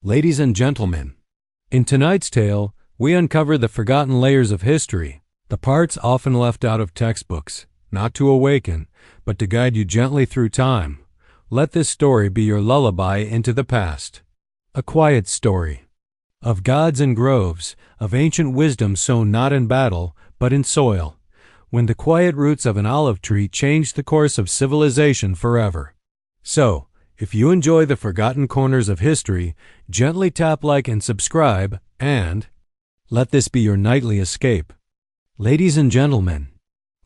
Ladies and gentlemen, in tonight's tale, we uncover the forgotten layers of history, the parts often left out of textbooks, not to awaken, but to guide you gently through time. Let this story be your lullaby into the past. A quiet story of gods and groves, of ancient wisdom sown not in battle, but in soil, when the quiet roots of an olive tree changed the course of civilization forever. So, if you enjoy the forgotten corners of history, gently tap like and subscribe, and let this be your nightly escape. Ladies and gentlemen,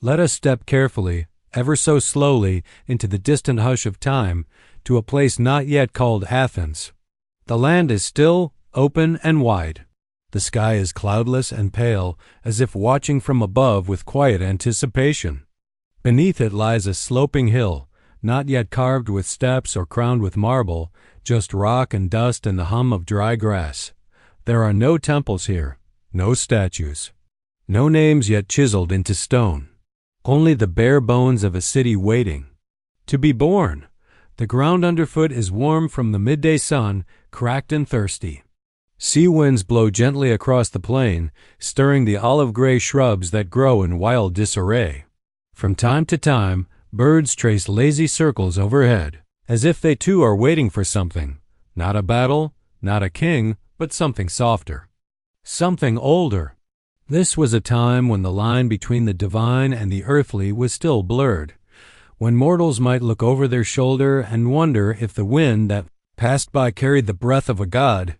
let us step carefully, ever so slowly, into the distant hush of time, to a place not yet called Athens. The land is still, open, and wide. The sky is cloudless and pale, as if watching from above with quiet anticipation. Beneath it lies a sloping hill, not yet carved with steps or crowned with marble, just rock and dust and the hum of dry grass. There are no temples here, no statues, no names yet chiseled into stone, only the bare bones of a city waiting to be born. The ground underfoot is warm from the midday sun, cracked and thirsty. Sea winds blow gently across the plain, stirring the olive-gray shrubs that grow in wild disarray. From time to time, birds trace lazy circles overhead, as if they too are waiting for something. Not a battle, not a king, but something softer, something older. This was a time when the line between the divine and the earthly was still blurred, when mortals might look over their shoulder and wonder if the wind that passed by carried the breath of a god.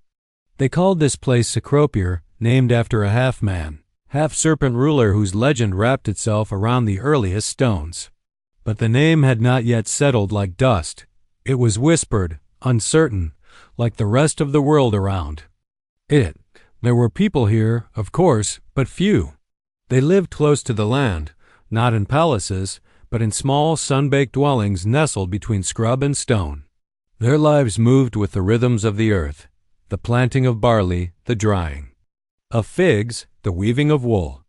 They called this place Cecropier, named after a half-man, half-serpent ruler whose legend wrapped itself around the earliest stones. But the name had not yet settled like dust. It was whispered, uncertain, like the rest of the world around it. There were people here, of course, but few. They lived close to the land, not in palaces, but in small, sun-baked dwellings nestled between scrub and stone. Their lives moved with the rhythms of the earth, the planting of barley, the drying of figs, the weaving of wool.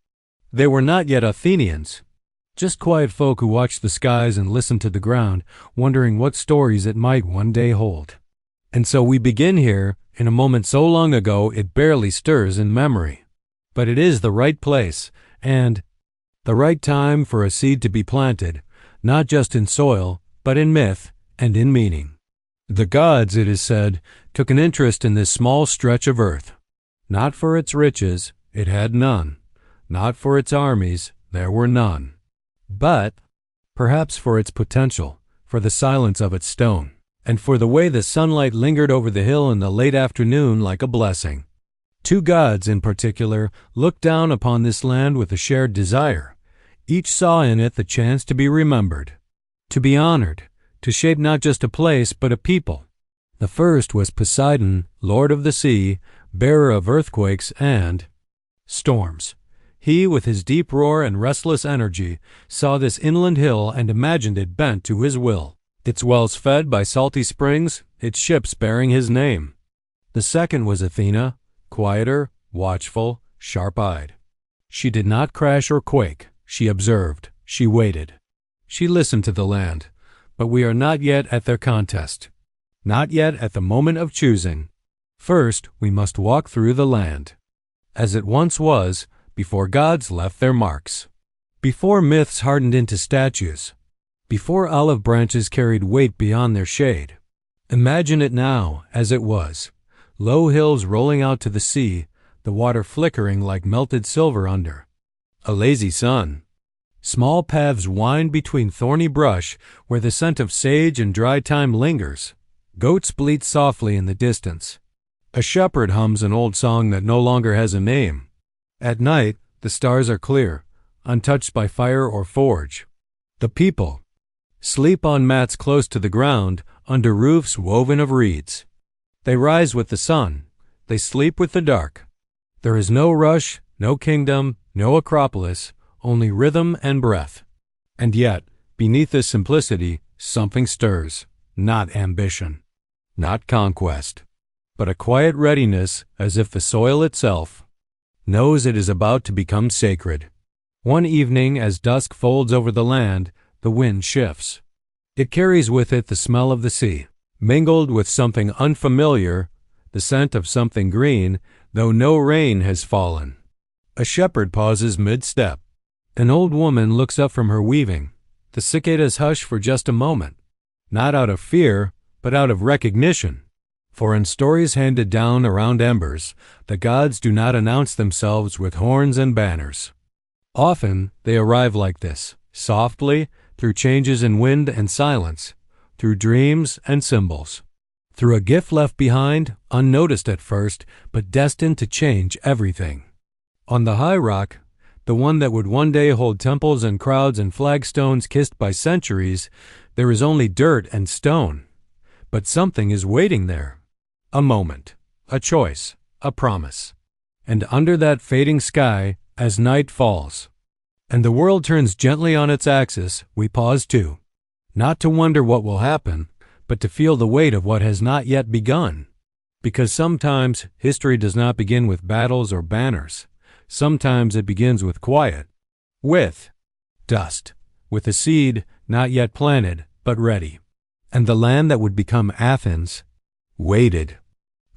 They were not yet Athenians, just quiet folk who watched the skies and listened to the ground, wondering what stories it might one day hold. And so we begin here, in a moment so long ago it barely stirs in memory. But it is the right place, and the right time for a seed to be planted, not just in soil, but in myth and in meaning. The gods, it is said, took an interest in this small stretch of earth. Not for its riches, it had none. Not for its armies, there were none. But perhaps for its potential, for the silence of its stone, and for the way the sunlight lingered over the hill in the late afternoon like a blessing. Two gods, in particular, looked down upon this land with a shared desire. Each saw in it the chance to be remembered, to be honored, to shape not just a place but a people. The first was Poseidon, lord of the sea, bearer of earthquakes and storms. He, with his deep roar and restless energy, saw this inland hill and imagined it bent to his will, its wells fed by salty springs, its ships bearing his name. The second was Athena, quieter, watchful, sharp-eyed. She did not crash or quake. She observed. She waited. She listened to the land. But we are not yet at their contest, not yet at the moment of choosing. First, we must walk through the land, as it once was, before gods left their marks, before myths hardened into statues, before olive branches carried weight beyond their shade. Imagine it now, as it was, low hills rolling out to the sea, the water flickering like melted silver under a lazy sun. Small paths wind between thorny brush where the scent of sage and dry thyme lingers. Goats bleat softly in the distance. A shepherd hums an old song that no longer has a name. At night, the stars are clear, untouched by fire or forge. The people sleep on mats close to the ground, under roofs woven of reeds. They rise with the sun. They sleep with the dark. There is no rush, no kingdom, no acropolis, only rhythm and breath. And yet, beneath this simplicity, something stirs. Not ambition, not conquest, but a quiet readiness, as if the soil itself knows it is about to become sacred. One evening, as dusk folds over the land, the wind shifts. It carries with it the smell of the sea, mingled with something unfamiliar, the scent of something green, though no rain has fallen. A shepherd pauses mid-step. An old woman looks up from her weaving. The cicadas hush for just a moment, not out of fear, but out of recognition. For in stories handed down around embers, the gods do not announce themselves with horns and banners. Often they arrive like this, softly, through changes in wind and silence, through dreams and symbols, through a gift left behind, unnoticed at first, but destined to change everything. On the high rock, the one that would one day hold temples and crowds and flagstones kissed by centuries, there is only dirt and stone. But something is waiting there. A moment, a choice, a promise. And under that fading sky, as night falls, and the world turns gently on its axis, we pause too, not to wonder what will happen, but to feel the weight of what has not yet begun. Because sometimes history does not begin with battles or banners. Sometimes it begins with quiet, with dust, with a seed not yet planted, but ready. And the land that would become Athens waited.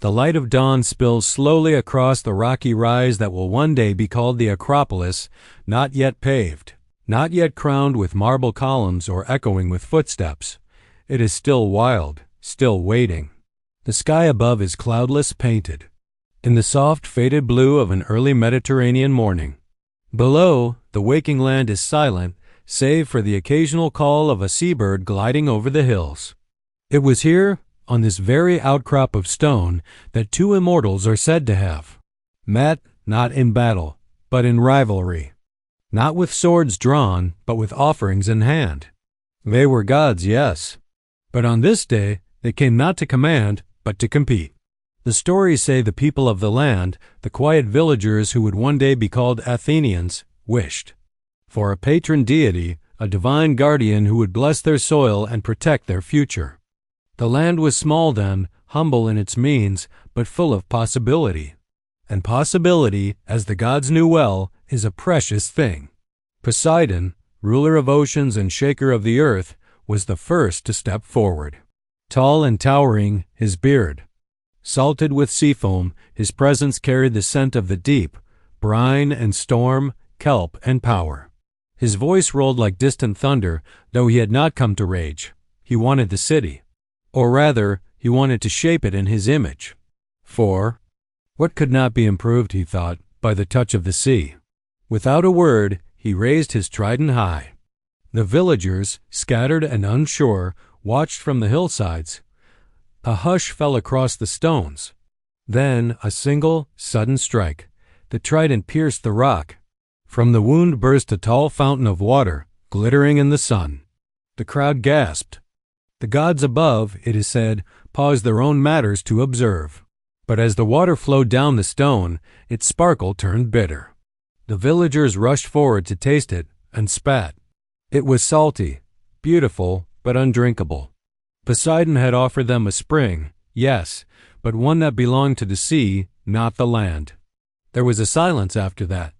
The light of dawn spills slowly across the rocky rise that will one day be called the Acropolis, not yet paved, not yet crowned with marble columns or echoing with footsteps. It is still wild, still waiting. The sky above is cloudless, painted in the soft, faded blue of an early Mediterranean morning. Below, the waking land is silent, save for the occasional call of a seabird gliding over the hills. It was here, on this very outcrop of stone, that two immortals are said to have met, not in battle, but in rivalry, not with swords drawn, but with offerings in hand. They were gods, yes, but on this day they came not to command, but to compete. The stories say the people of the land, the quiet villagers who would one day be called Athenians, wished for a patron deity, a divine guardian who would bless their soil and protect their future. The land was small then, humble in its means, but full of possibility. And possibility, as the gods knew well, is a precious thing. Poseidon, ruler of oceans and shaker of the earth, was the first to step forward. Tall and towering, his beard salted with sea foam, his presence carried the scent of the deep, brine and storm, kelp and power. His voice rolled like distant thunder, though he had not come to rage. He wanted the city. Or rather, he wanted to shape it in his image. For what could not be improved, he thought, by the touch of the sea? Without a word, he raised his trident high. The villagers, scattered and unsure, watched from the hillsides. A hush fell across the stones. Then a single, sudden strike. The trident pierced the rock. From the wound burst a tall fountain of water, glittering in the sun. The crowd gasped. The gods above, it is said, paused their own matters to observe. But as the water flowed down the stone, its sparkle turned bitter. The villagers rushed forward to taste it and spat. It was salty, beautiful, but undrinkable. Poseidon had offered them a spring, yes, but one that belonged to the sea, not the land. There was a silence after that,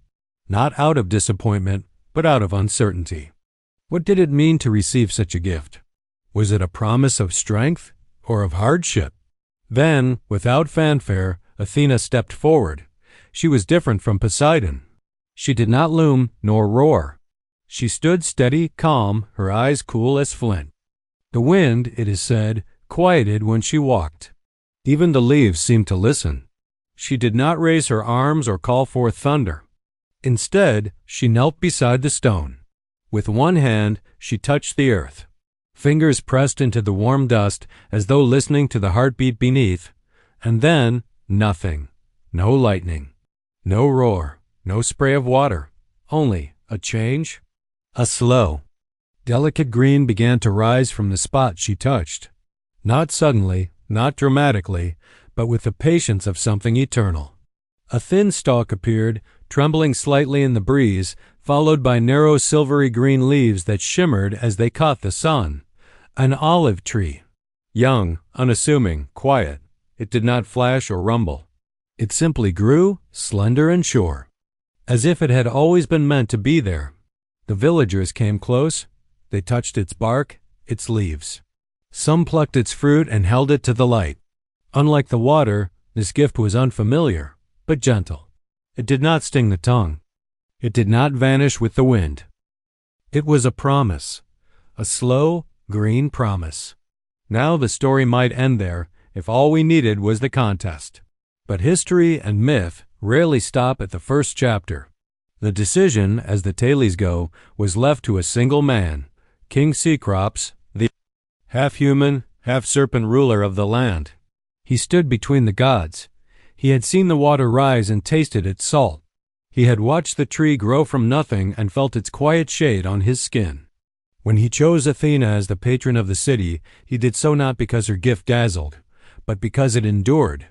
not out of disappointment, but out of uncertainty. What did it mean to receive such a gift? Was it a promise of strength or of hardship? Then, without fanfare, Athena stepped forward. She was different from Poseidon. She did not loom nor roar. She stood steady, calm, her eyes cool as flint. The wind, it is said, quieted when she walked. Even the leaves seemed to listen. She did not raise her arms or call forth thunder. Instead, she knelt beside the stone. With one hand, she touched the earth. Fingers pressed into the warm dust as though listening to the heartbeat beneath. And then, nothing. No lightning. No roar. No spray of water. Only a change. A slow, delicate green began to rise from the spot she touched. Not suddenly, not dramatically, but with the patience of something eternal. A thin stalk appeared, trembling slightly in the breeze, followed by narrow silvery green leaves that shimmered as they caught the sun. An olive tree. Young, unassuming, quiet. It did not flash or rumble. It simply grew, slender and sure, as if it had always been meant to be there. The villagers came close. They touched its bark, its leaves. Some plucked its fruit and held it to the light. Unlike the water, This gift was unfamiliar, but gentle. It did not sting the tongue. It did not vanish with the wind. It was a promise, a slow, green promise. Now the story might end there if all we needed was the contest. But history and myth rarely stop at the first chapter. The decision, as the tales go, was left to a single man, King Cecrops, the half-human, half-serpent ruler of the land. He stood between the gods. He had seen the water rise and tasted its salt. He had watched the tree grow from nothing and felt its quiet shade on his skin. When he chose Athena as the patron of the city, he did so not because her gift dazzled, but because it endured.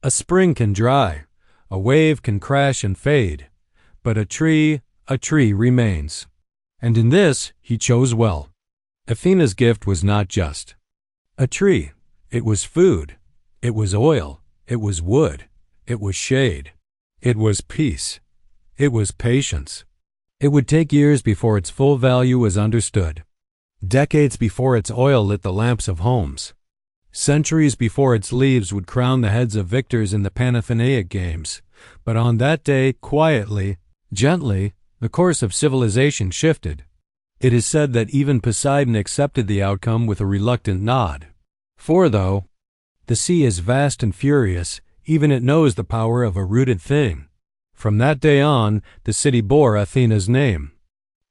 A spring can dry, a wave can crash and fade, but a tree remains. And in this he chose well. Athena's gift was not just a tree. It was food. It was oil. It was wood. It was shade. It was peace. It was patience. It would take years before its full value was understood. Decades before its oil lit the lamps of homes. Centuries before its leaves would crown the heads of victors in the Panathenaic games. But on that day, quietly, gently, the course of civilization shifted. It is said that even Poseidon accepted the outcome with a reluctant nod. For though the sea is vast and furious, even it knows the power of a rooted thing. From that day on, the city bore Athena's name.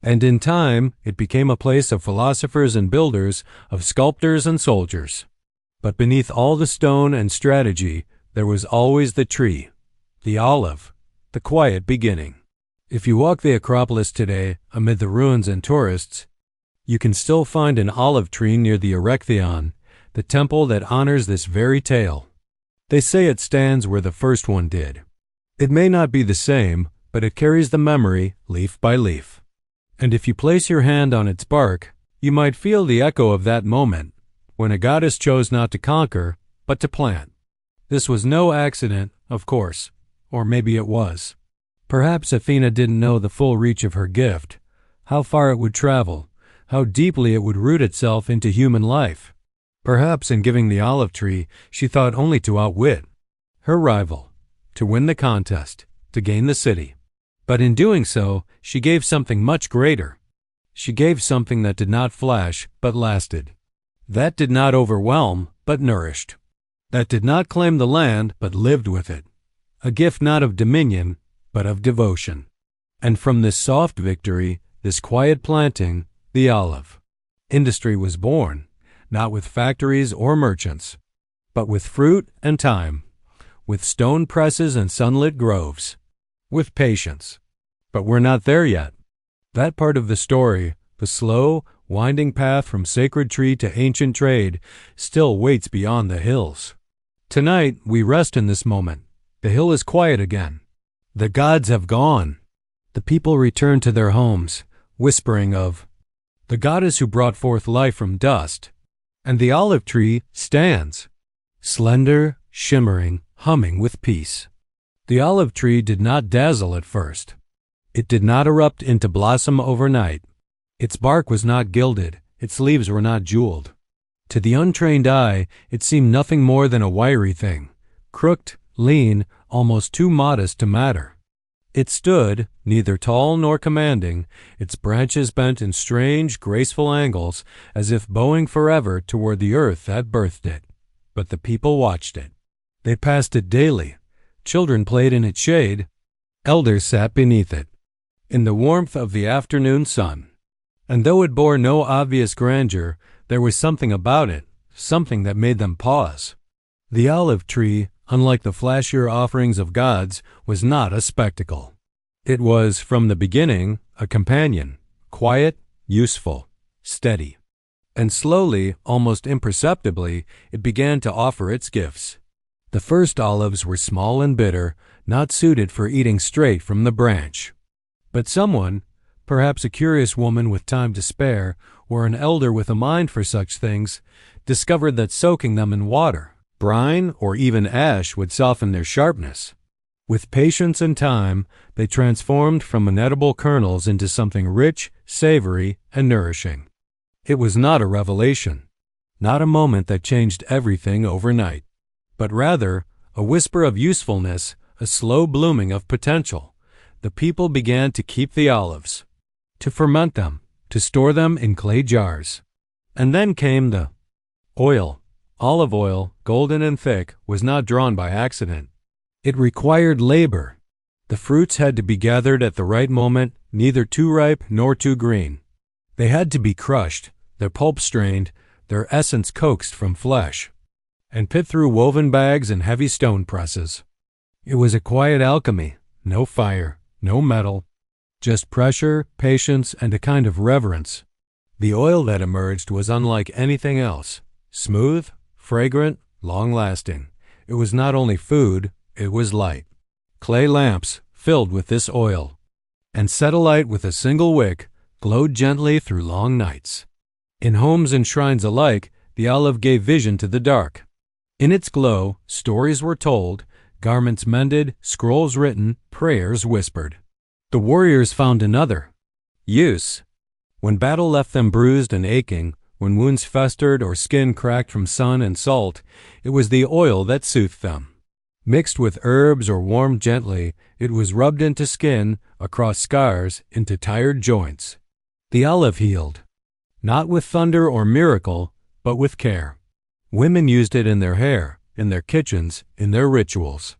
And in time, it became a place of philosophers and builders, of sculptors and soldiers. But beneath all the stone and strategy, there was always the tree, the olive, the quiet beginning. If you walk the Acropolis today, amid the ruins and tourists, you can still find an olive tree near the Erechtheion, the temple that honors this very tale. They say it stands where the first one did. It may not be the same, but it carries the memory leaf by leaf. And if you place your hand on its bark, you might feel the echo of that moment, when a goddess chose not to conquer, but to plant. This was no accident, of course, or maybe it was. Perhaps Athena didn't know the full reach of her gift, how far it would travel, how deeply it would root itself into human life. Perhaps in giving the olive tree, she thought only to outwit her rival, to win the contest, to gain the city. But in doing so, she gave something much greater. She gave something that did not flash, but lasted. That did not overwhelm, but nourished. That did not claim the land, but lived with it. A gift not of dominion, but of devotion. And from this soft victory, this quiet planting, the olive, industry was born, not with factories or merchants, but with fruit and time, with stone presses and sunlit groves, with patience. But we're not there yet. That part of the story, the slow, winding path from sacred tree to ancient trade, still waits beyond the hills. Tonight, we rest in this moment. The hill is quiet again. The gods have gone. The people return to their homes, whispering of the goddess who brought forth life from dust. And the olive tree stands, slender, shimmering, humming with peace. The olive tree did not dazzle at first. It did not erupt into blossom overnight. Its bark was not gilded, its leaves were not jeweled. To the untrained eye, it seemed nothing more than a wiry thing, crooked, lean, almost too modest to matter. It stood, neither tall nor commanding, its branches bent in strange, graceful angles, as if bowing forever toward the earth that birthed it. But the people watched it. They passed it daily. Children played in its shade. Elders sat beneath it, in the warmth of the afternoon sun. And though it bore no obvious grandeur, there was something about it, something that made them pause. The olive tree, unlike the flashier offerings of gods, was not a spectacle. It was, from the beginning, a companion, quiet, useful, steady. And slowly, almost imperceptibly, it began to offer its gifts. The first olives were small and bitter, not suited for eating straight from the branch. But someone, perhaps a curious woman with time to spare, or an elder with a mind for such things, discovered that soaking them in water, brine, or even ash would soften their sharpness. With patience and time, they transformed from inedible kernels into something rich, savory, and nourishing. It was not a revelation, not a moment that changed everything overnight, but rather a whisper of usefulness, a slow blooming of potential. The people began to keep the olives, to ferment them, to store them in clay jars. And then came the oil. Olive oil, golden and thick, was not drawn by accident. It required labor. The fruits had to be gathered at the right moment, neither too ripe nor too green. They had to be crushed, their pulp strained, their essence coaxed from flesh, and put through woven bags and heavy stone presses. It was a quiet alchemy, no fire, no metal, just pressure, patience, and a kind of reverence. The oil that emerged was unlike anything else, smooth, fragrant, long-lasting. It was not only food, it was light. Clay lamps, filled with this oil, and set alight with a single wick, glowed gently through long nights. In homes and shrines alike, the olive gave vision to the dark. In its glow, stories were told, garments mended, scrolls written, prayers whispered. The warriors found another use. When battle left them bruised and aching, when wounds festered or skin cracked from sun and salt, it was the oil that soothed them. Mixed with herbs or warmed gently, it was rubbed into skin, across scars, into tired joints. The olive healed, not with thunder or miracle, but with care. Women used it in their hair, in their kitchens, in their rituals.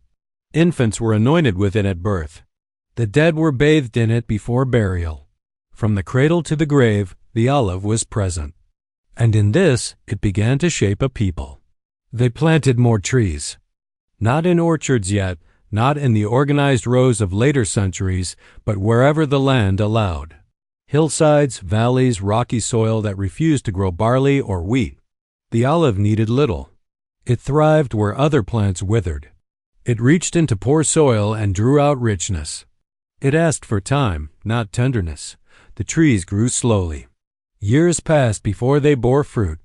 Infants were anointed with it at birth. The dead were bathed in it before burial. From the cradle to the grave, the olive was present. And in this, it began to shape a people. They planted more trees. Not in orchards yet, not in the organized rows of later centuries, but wherever the land allowed. Hillsides, valleys, rocky soil that refused to grow barley or wheat. The olive needed little. It thrived where other plants withered. It reached into poor soil and drew out richness. It asked for time, not tenderness. The trees grew slowly. Years passed before they bore fruit,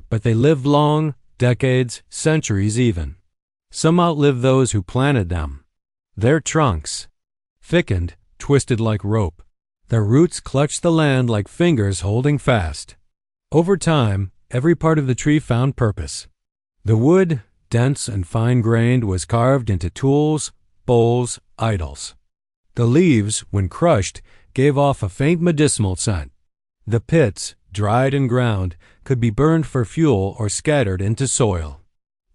but they lived long, decades, centuries even. Some outlived those who planted them. Their trunks thickened, twisted like rope. Their roots clutched the land like fingers holding fast. Over time, every part of the tree found purpose. The wood, dense and fine-grained, was carved into tools, bowls, idols. The leaves, when crushed, gave off a faint medicinal scent. The pits, dried and ground, could be burned for fuel or scattered into soil.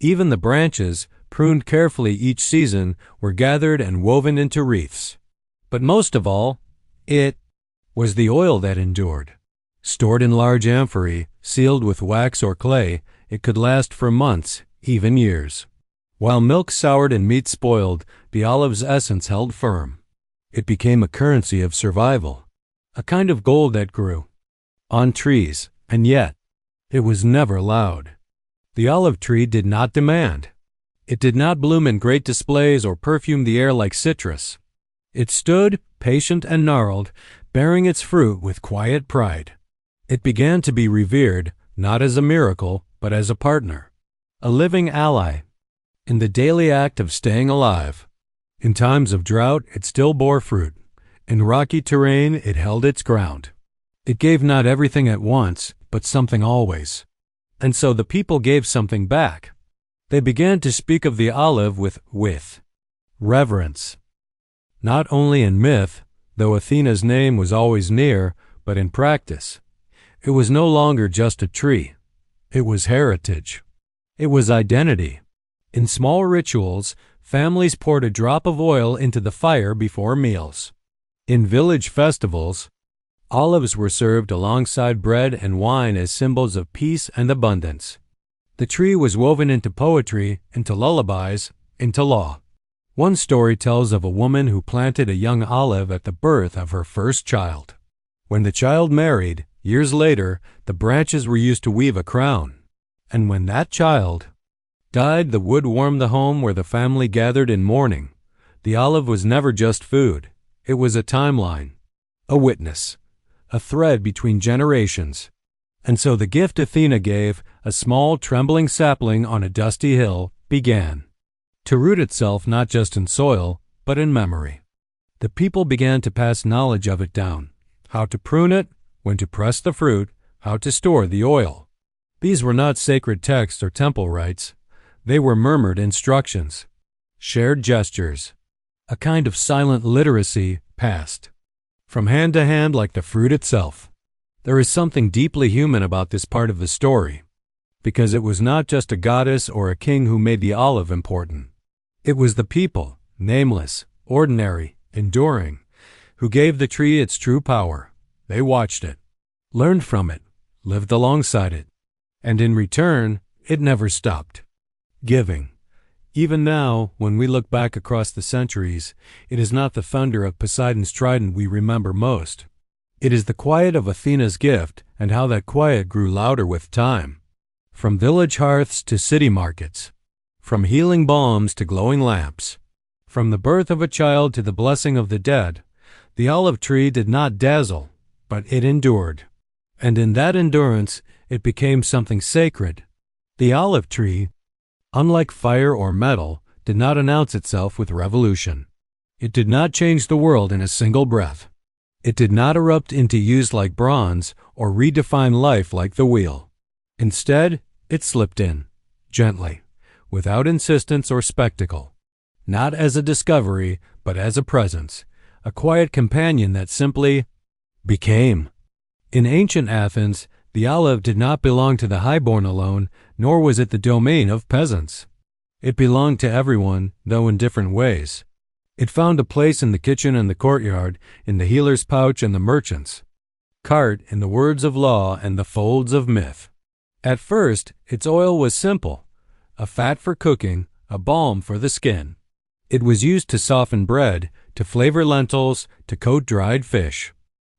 Even the branches, pruned carefully each season, were gathered and woven into wreaths. But most of all, it was the oil that endured. Stored in large amphorae, sealed with wax or clay, it could last for months, even years. While milk soured and meat spoiled, the olive's essence held firm. It became a currency of survival, a kind of gold that grew on trees, and yet it was never loud. The olive tree did not demand. It did not bloom in great displays or perfume the air like citrus. It stood, patient and gnarled, bearing its fruit with quiet pride. It began to be revered, not as a miracle, but as a partner, a living ally, in the daily act of staying alive. In times of drought, it still bore fruit. In rocky terrain, it held its ground. It gave not everything at once, but something always. And so the people gave something back. They began to speak of the olive with reverence. Not only in myth, though Athena's name was always near, but in practice. It was no longer just a tree. It was heritage. It was identity. In small rituals, families poured a drop of oil into the fire before meals. In village festivals, olives were served alongside bread and wine as symbols of peace and abundance. The tree was woven into poetry, into lullabies, into law. One story tells of a woman who planted a young olive at the birth of her first child. When the child married, years later, the branches were used to weave a crown. And when that child died, the wood warmed the home where the family gathered in mourning. The olive was never just food. It was a timeline, a witness, a thread between generations. And so the gift Athena gave, a small trembling sapling on a dusty hill, began to root itself not just in soil, but in memory. The people began to pass knowledge of it down, how to prune it, when to press the fruit, how to store the oil. These were not sacred texts or temple rites. They were murmured instructions. shared gestures. A kind of silent literacy passed from hand to hand like the fruit itself. There is something deeply human about this part of the story, because it was not just a goddess or a king who made the olive important. It was the people, nameless, ordinary, enduring, who gave the tree its true power. They watched it, learned from it, lived alongside it, and in return, it never stopped giving. Even now, when we look back across the centuries, it is not the thunder of Poseidon's trident we remember most. It is the quiet of Athena's gift and how that quiet grew louder with time. From village hearths to city markets, from healing balms to glowing lamps, from the birth of a child to the blessing of the dead, the olive tree did not dazzle, but it endured. And in that endurance, it became something sacred. The olive tree, unlike fire or metal, did not announce itself with revolution. It did not change the world in a single breath. It did not erupt into use like bronze or redefine life like the wheel. Instead, it slipped in, gently, without insistence or spectacle, not as a discovery, but as a presence, a quiet companion that simply became. In ancient Athens, the olive did not belong to the highborn alone, nor was it the domain of peasants. It belonged to everyone, though in different ways. It found a place in the kitchen and the courtyard, in the healer's pouch and the merchant's cart, in the words of law and the folds of myth. At first, its oil was simple, a fat for cooking, a balm for the skin. It was used to soften bread, to flavor lentils, to coat dried fish.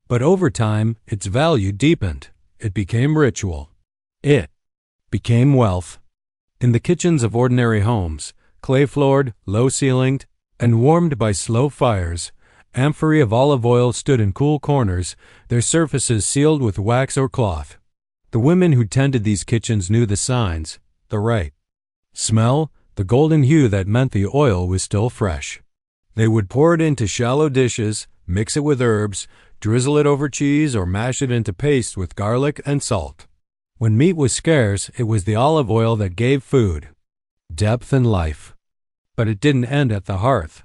But over time, its value deepened. It became ritual. It became wealth. In the kitchens of ordinary homes, clay-floored, low-ceilinged, and warmed by slow fires, amphorae of olive oil stood in cool corners, their surfaces sealed with wax or cloth. The women who tended these kitchens knew the signs, the right smell, the golden hue that meant the oil was still fresh. They would pour it into shallow dishes, mix it with herbs, drizzle it over cheese, or mash it into paste with garlic and salt. When meat was scarce, it was the olive oil that gave food depth and life. But it didn't end at the hearth.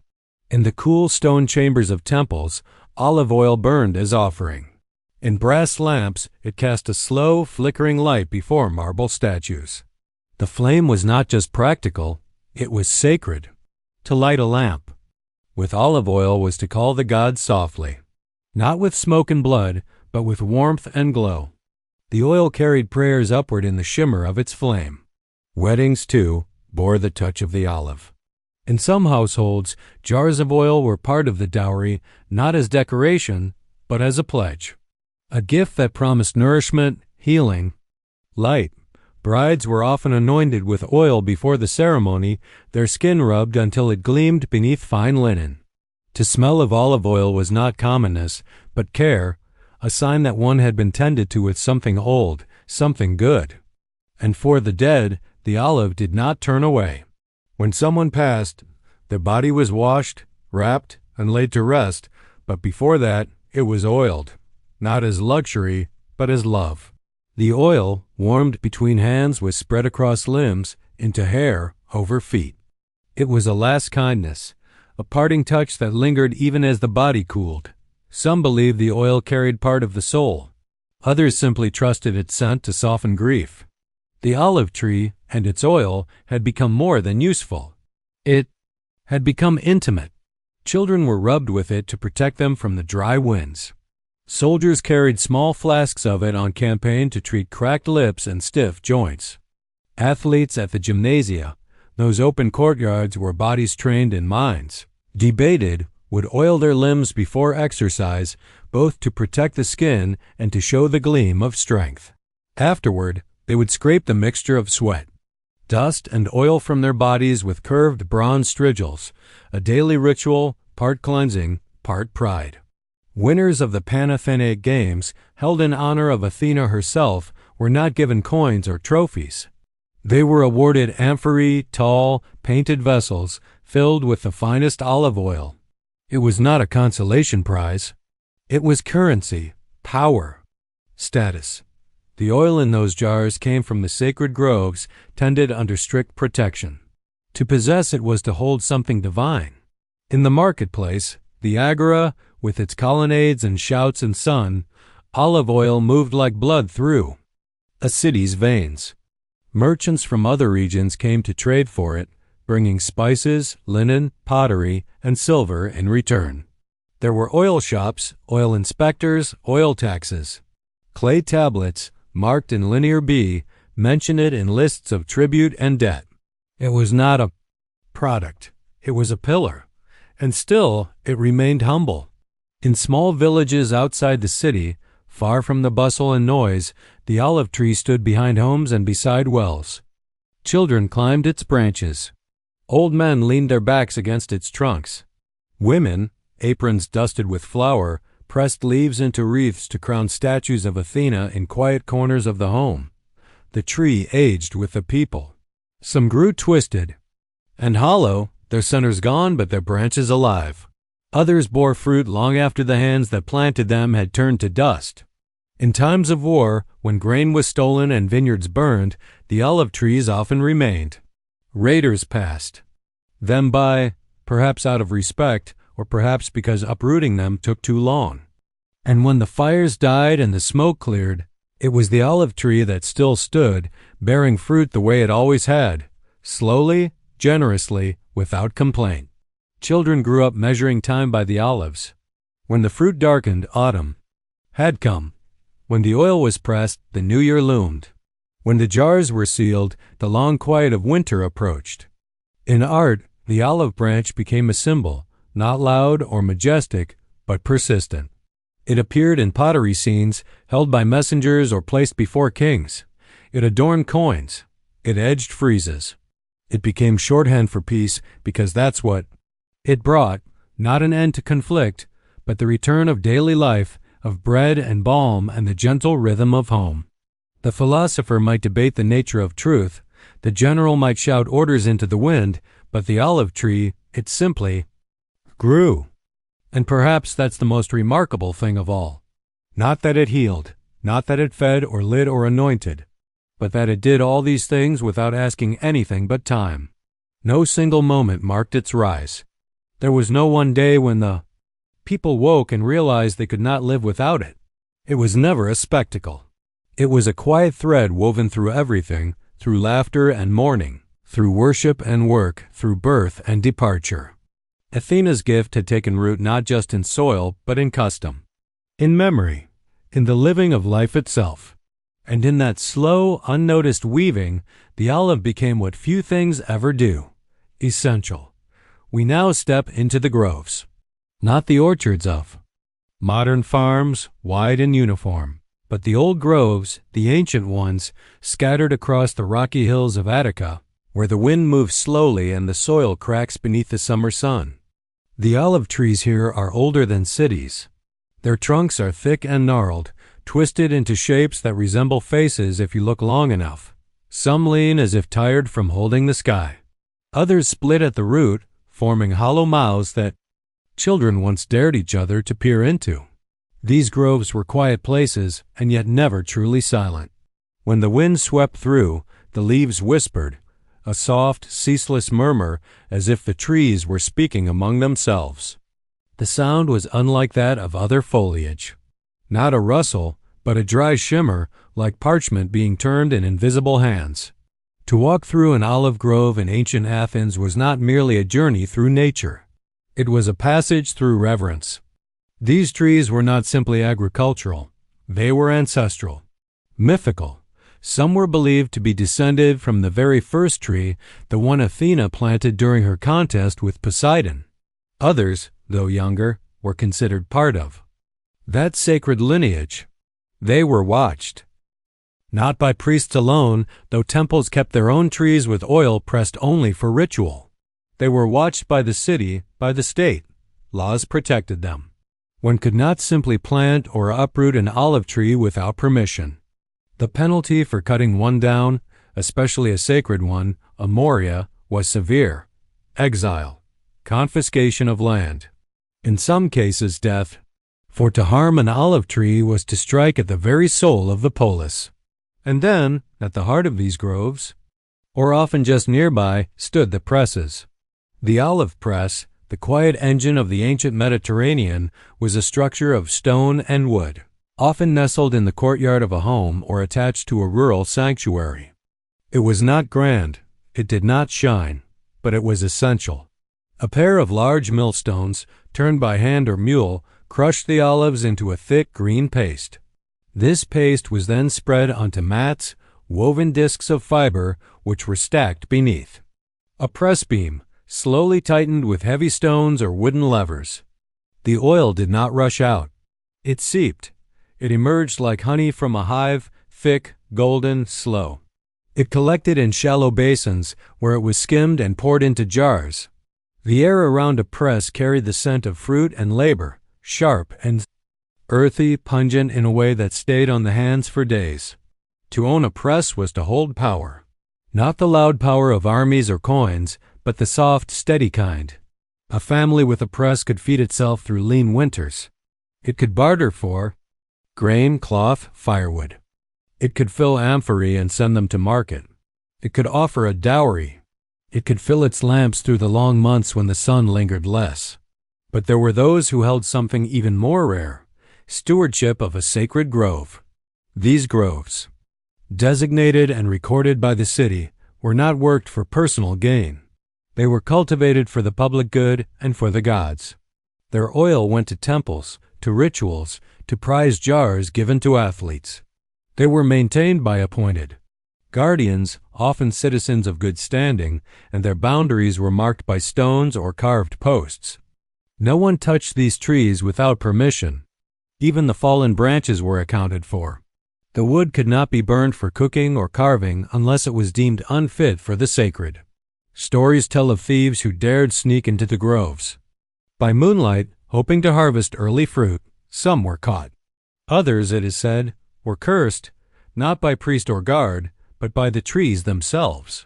In the cool stone chambers of temples, olive oil burned as offering. In brass lamps, it cast a slow, flickering light before marble statues. The flame was not just practical, it was sacred. To light a lamp with olive oil was to call the gods softly, not with smoke and blood, but with warmth and glow. The oil carried prayers upward in the shimmer of its flame. Weddings, too, bore the touch of the olive. In some households, jars of oil were part of the dowry, not as decoration, but as a pledge. A gift that promised nourishment, healing, light. Brides were often anointed with oil before the ceremony, their skin rubbed until it gleamed beneath fine linen. To smell of olive oil was not commonness, but care, a sign that one had been tended to with something old, something good. And for the dead, the olive did not turn away. When someone passed, their body was washed, wrapped, and laid to rest, but before that, it was oiled, not as luxury, but as love. The oil, warmed between hands, was spread across limbs, into hair, over feet. It was a last kindness, a parting touch that lingered even as the body cooled. Some believed the oil carried part of the soul. Others simply trusted its scent to soften grief. The olive tree and its oil had become more than useful. It had become intimate. Children were rubbed with it to protect them from the dry winds. Soldiers carried small flasks of it on campaign to treat cracked lips and stiff joints. Athletes at the gymnasia, those open courtyards where bodies trained in minds, debated, would oil their limbs before exercise, both to protect the skin and to show the gleam of strength. Afterward, they would scrape the mixture of sweat, dust, and oil from their bodies with curved bronze strigils, a daily ritual, part cleansing, part pride. Winners of the Panathenaic Games, held in honor of Athena herself, were not given coins or trophies. They were awarded amphorae, tall, painted vessels filled with the finest olive oil. It was not a consolation prize. It was currency, power, status. The oil in those jars came from the sacred groves tended under strict protection. To possess it was to hold something divine. In the marketplace, the agora, with its colonnades and shouts and sun, olive oil moved like blood through a city's veins. Merchants from other regions came to trade for it, bringing spices, linen, pottery, and silver in return. There were oil shops, oil inspectors, oil taxes. Clay tablets, marked in linear B, mention it in lists of tribute and debt. It was not a product. It was a pillar. And still, it remained humble. In small villages outside the city, far from the bustle and noise, the olive tree stood behind homes and beside wells. Children climbed its branches. Old men leaned their backs against its trunks. Women, aprons dusted with flour, pressed leaves into wreaths to crown statues of Athena in quiet corners of the home. The tree aged with the people. Some grew twisted and hollow, their centers gone but their branches alive. Others bore fruit long after the hands that planted them had turned to dust. In times of war, when grain was stolen and vineyards burned, the olive trees often remained. Raiders passed them by, perhaps out of respect, or perhaps because uprooting them took too long. And when the fires died and the smoke cleared, it was the olive tree that still stood, bearing fruit the way it always had, slowly, generously, without complaint. Children grew up measuring time by the olives. When the fruit darkened, autumn had come. When the oil was pressed, the new year loomed. When the jars were sealed, the long quiet of winter approached. In art, the olive branch became a symbol, not loud or majestic, but persistent. It appeared in pottery scenes, held by messengers or placed before kings. It adorned coins. It edged friezes. It became shorthand for peace because that's what it brought, not an end to conflict, but the return of daily life, of bread and balm and the gentle rhythm of home. The philosopher might debate the nature of truth, the general might shout orders into the wind, but the olive tree, it simply grew. And perhaps that's the most remarkable thing of all. Not that it healed, not that it fed or lit or anointed, but that it did all these things without asking anything but time. No single moment marked its rise. There was no one day when the people woke and realized they could not live without it. It was never a spectacle. It was a quiet thread woven through everything, through laughter and mourning, through worship and work, through birth and departure. Athena's gift had taken root not just in soil, but in custom, in memory, in the living of life itself. And in that slow, unnoticed weaving, the olive became what few things ever do, essential. We now step into the groves, not the orchards of modern farms, wide and uniform, but the old groves, the ancient ones, scattered across the rocky hills of Attica, where the wind moves slowly and the soil cracks beneath the summer sun. The olive trees here are older than cities. Their trunks are thick and gnarled, twisted into shapes that resemble faces if you look long enough. Some lean as if tired from holding the sky. Others split at the root, forming hollow mouths that children once dared each other to peer into. These groves were quiet places, and yet never truly silent. When the wind swept through, the leaves whispered, a soft, ceaseless murmur as if the trees were speaking among themselves. The sound was unlike that of other foliage. Not a rustle, but a dry shimmer, like parchment being turned in invisible hands. To walk through an olive grove in ancient Athens was not merely a journey through nature. It was a passage through reverence. These trees were not simply agricultural. They were ancestral, mythical. Some were believed to be descended from the very first tree, the one Athena planted during her contest with Poseidon. Others, though younger, were considered part of that sacred lineage. They were watched, not by priests alone, though temples kept their own trees with oil pressed only for ritual. They were watched by the city, by the state. Laws protected them. One could not simply plant or uproot an olive tree without permission. The penalty for cutting one down, especially a sacred one, a moria, was severe: exile, confiscation of land, in some cases death. For to harm an olive tree was to strike at the very soul of the polis. And then, at the heart of these groves, or often just nearby, stood the presses. The olive press, the quiet engine of the ancient Mediterranean, was a structure of stone and wood, often nestled in the courtyard of a home or attached to a rural sanctuary. It was not grand, it did not shine, but it was essential. A pair of large millstones, turned by hand or mule, crushed the olives into a thick green paste. This paste was then spread onto mats, woven discs of fiber, which were stacked beneath. A press beam, slowly tightened with heavy stones or wooden levers. The oil did not rush out. It seeped. It emerged like honey from a hive, thick, golden, slow. It collected in shallow basins where it was skimmed and poured into jars. The air around a press carried the scent of fruit and labor, sharp and earthy, pungent in a way that stayed on the hands for days. To own a press was to hold power. Not the loud power of armies or coins, but the soft, steady kind. A family with a press could feed itself through lean winters. It could barter for grain, cloth, firewood. It could fill amphorae and send them to market. It could offer a dowry. It could fill its lamps through the long months when the sun lingered less. But there were those who held something even more rare, stewardship of a sacred grove. These groves, designated and recorded by the city, were not worked for personal gain. They were cultivated for the public good and for the gods. Their oil went to temples, to rituals, to prize jars given to athletes. They were maintained by appointed guardians, often citizens of good standing, and their boundaries were marked by stones or carved posts. No one touched these trees without permission. Even the fallen branches were accounted for. The wood could not be burned for cooking or carving unless it was deemed unfit for the sacred. Stories tell of thieves who dared sneak into the groves. By moonlight, hoping to harvest early fruit, some were caught. Others, it is said, were cursed, not by priest or guard, but by the trees themselves.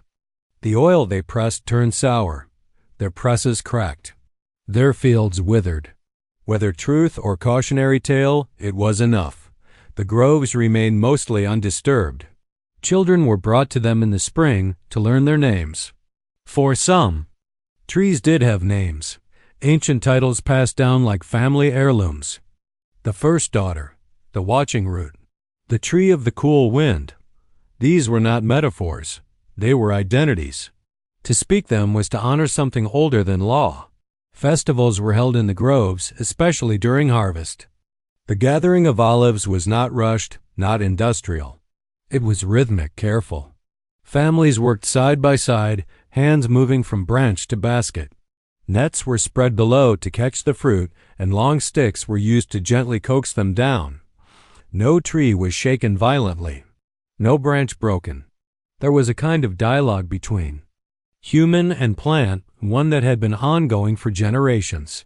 The oil they pressed turned sour. Their presses cracked. Their fields withered. Whether truth or cautionary tale, it was enough. The groves remained mostly undisturbed. Children were brought to them in the spring to learn their names. For some, trees did have names, ancient titles passed down like family heirlooms. The first daughter, the watching root, the tree of the cool wind. These were not metaphors, they were identities. To speak them was to honor something older than law. Festivals were held in the groves, especially during harvest. The gathering of olives was not rushed, not industrial. It was rhythmic, careful. Families worked side by side, hands moving from branch to basket. Nets were spread below to catch the fruit, and long sticks were used to gently coax them down. No tree was shaken violently, no branch broken. There was a kind of dialogue between human and plant, one that had been ongoing for generations.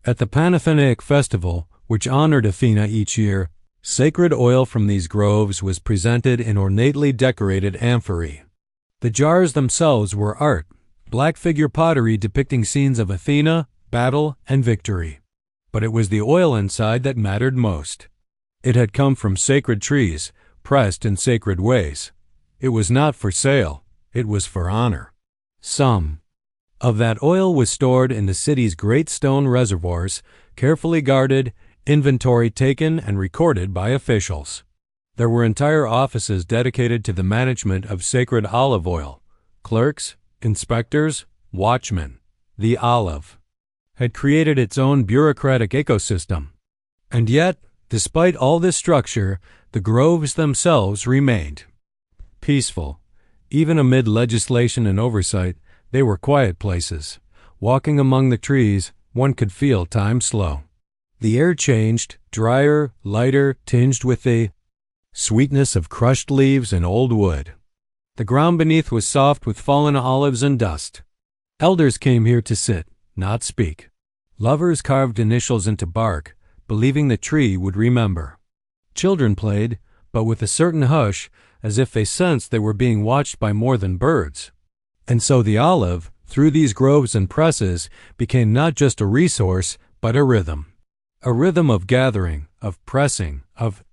At the Panathenaic festival, which honored Athena each year, sacred oil from these groves was presented in ornately decorated amphorae. The jars themselves were art, black figure pottery depicting scenes of Athena, battle, and victory. But it was the oil inside that mattered most. It had come from sacred trees, pressed in sacred ways. It was not for sale, it was for honor. Some of that oil was stored in the city's great stone reservoirs, carefully guarded, inventory taken and recorded by officials. There were entire offices dedicated to the management of sacred olive oil. Clerks, inspectors, watchmen. The olive had created its own bureaucratic ecosystem. And yet, despite all this structure, the groves themselves remained peaceful. Even amid legislation and oversight, they were quiet places. Walking among the trees, one could feel time slow. The air changed, drier, lighter, tinged with the sweetness of crushed leaves and old wood. The ground beneath was soft with fallen olives and dust. Elders came here to sit, not speak. Lovers carved initials into bark, believing the tree would remember. Children played, but with a certain hush, as if they sensed they were being watched by more than birds. And so the olive, through these groves and presses, became not just a resource, but a rhythm. A rhythm of gathering, of pressing, of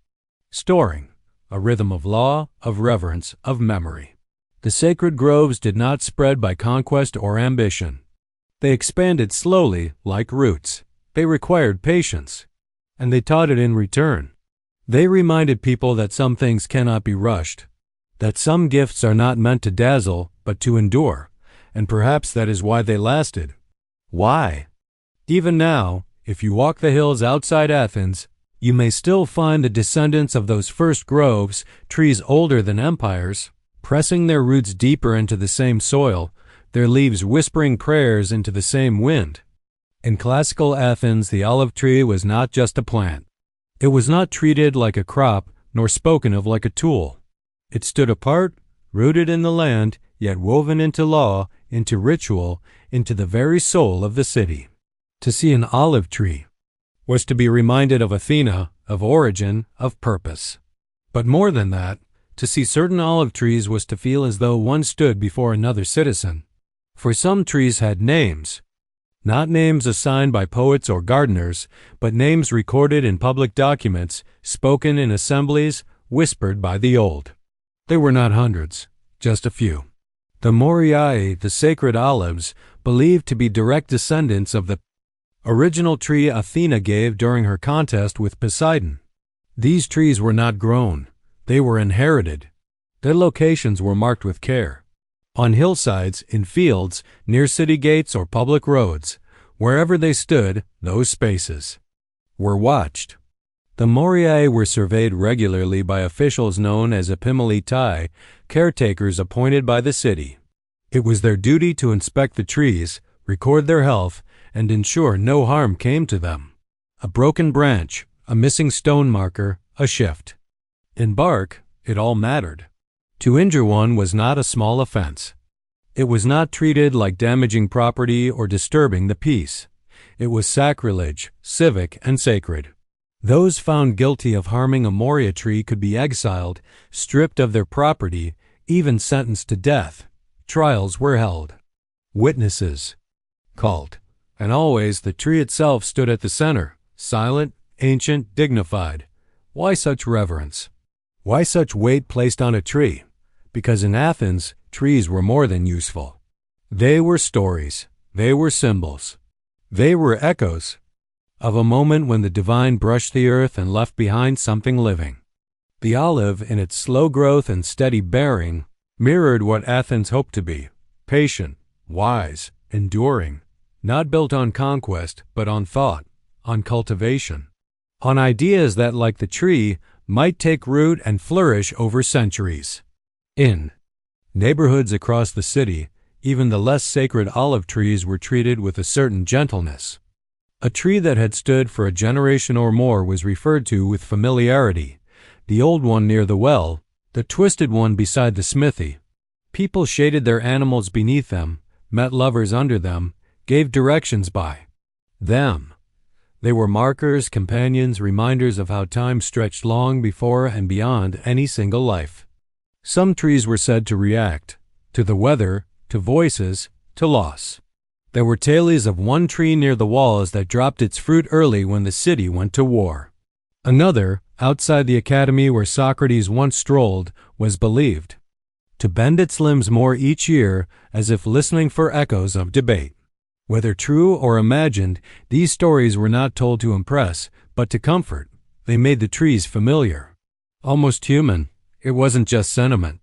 storing. A rhythm of law, of reverence, of memory. The sacred groves did not spread by conquest or ambition. They expanded slowly, like roots. They required patience, and they taught it in return. They reminded people that some things cannot be rushed, that some gifts are not meant to dazzle, but to endure, and perhaps that is why they lasted. Why? Even now, if you walk the hills outside Athens, you may still find the descendants of those first groves, trees older than empires, pressing their roots deeper into the same soil, their leaves whispering prayers into the same wind. In classical Athens, the olive tree was not just a plant. It was not treated like a crop, nor spoken of like a tool. It stood apart, rooted in the land, yet woven into law, into ritual, into the very soul of the city. To see an olive tree was to be reminded of Athena, of origin, of purpose. But more than that, to see certain olive trees was to feel as though one stood before another citizen. For some trees had names, not names assigned by poets or gardeners, but names recorded in public documents, spoken in assemblies, whispered by the old. There were not hundreds, just a few. The Moriae, the sacred olives, believed to be direct descendants of the original tree Athena gave during her contest with Poseidon. These trees were not grown. They were inherited. Their locations were marked with care. On hillsides, in fields, near city gates or public roads, wherever they stood, those spaces were watched. The Moriae were surveyed regularly by officials known as epimeletai, caretakers appointed by the city. It was their duty to inspect the trees, record their health, and ensure no harm came to them. A broken branch, a missing stone marker, a shift. In bark, it all mattered. To injure one was not a small offense. It was not treated like damaging property or disturbing the peace. It was sacrilege, civic and sacred. Those found guilty of harming a Moria tree could be exiled, stripped of their property, even sentenced to death. Trials were held. Witnesses called. And always the tree itself stood at the center, silent, ancient, dignified. Why such reverence? Why such weight placed on a tree? Because in Athens, trees were more than useful. They were stories. They were symbols. They were echoes of a moment when the divine brushed the earth and left behind something living. The olive, in its slow growth and steady bearing, mirrored what Athens hoped to be: patient, wise, enduring, not built on conquest, but on thought, on cultivation, on ideas that, like the tree, might take root and flourish over centuries. In neighborhoods across the city, even the less sacred olive trees were treated with a certain gentleness. A tree that had stood for a generation or more was referred to with familiarity: the old one near the well, the twisted one beside the smithy. People shaded their animals beneath them, met lovers under them, gave directions by them. They were markers, companions, reminders of how time stretched long before and beyond any single life. Some trees were said to react to the weather, to voices, to loss. There were tales of one tree near the walls that dropped its fruit early when the city went to war. Another, outside the academy where Socrates once strolled, was believed to bend its limbs more each year, as if listening for echoes of debate. Whether true or imagined, these stories were not told to impress, but to comfort. They made the trees familiar, almost human. It wasn't just sentiment.